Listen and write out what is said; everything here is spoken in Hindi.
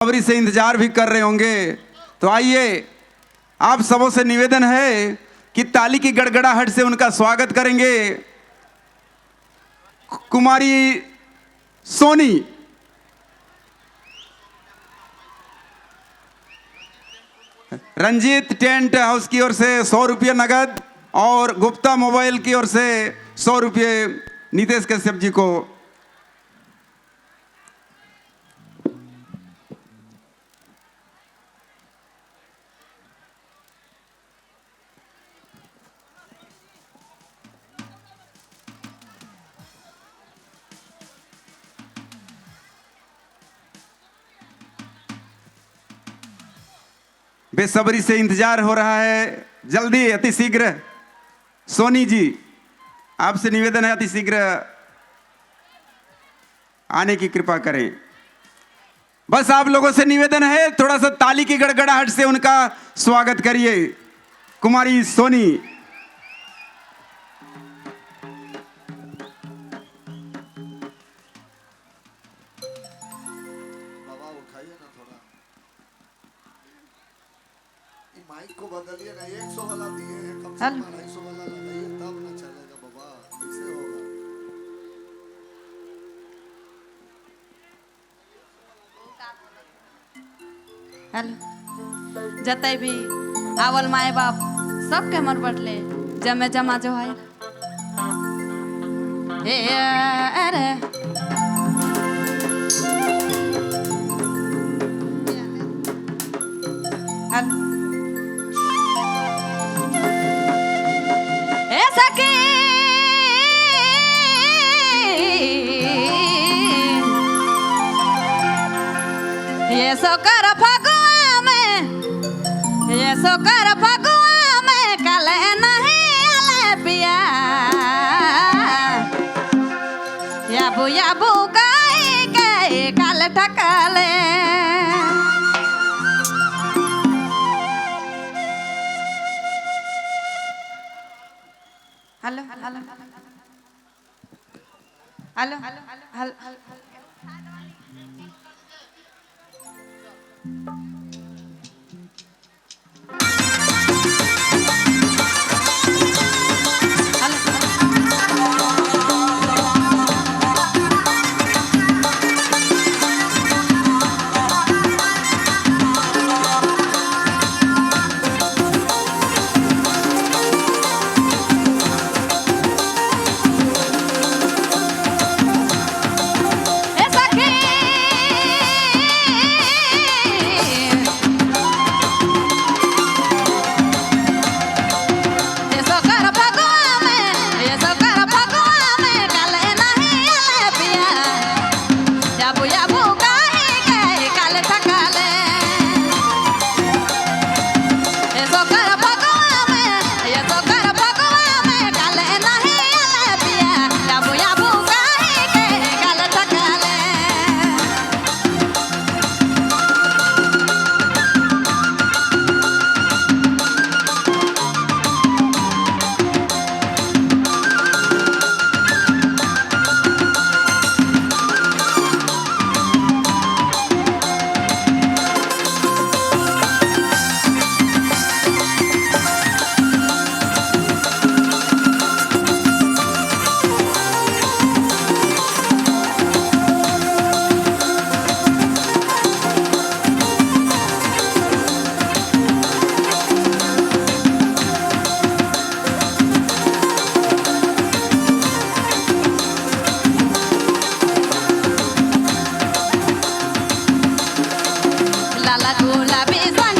बेसब्री से इंतजार भी कर रहे होंगे। तो आइए, आप सबों से निवेदन है कि ताली की गड़गड़ाहट से उनका स्वागत करेंगे। कुमारी सोनी। रंजीत टेंट हाउस की ओर से 100 रुपये नगद और गुप्ता मोबाइल की ओर से 100 रुपये नितेश कश्यप जी को। बेसब्री से इंतजार हो रहा है, जल्दी अति शीघ्र। सोनी जी, आपसे निवेदन है अति शीघ्र आने की कृपा करें। बस आप लोगों से निवेदन है, थोड़ा सा ताली की गड़गड़ाहट से उनका स्वागत करिए। कुमारी सोनी। माइक को बदलिए ना, 100 वाला दिए हैं, कम से कम 250 वाला लगाइए, तब ना चलेगा बाबा, कैसे होगा। हेलो, जतई भी आवल माए बाप सबके मन बटले जमे जमा जो है अरे ये सोकर फगुआ में, ये सोकर फगुआ में कल नहीं आले पिया, याबू याबू गाई गई कल ठकले। Hello hello hello hello hello la la la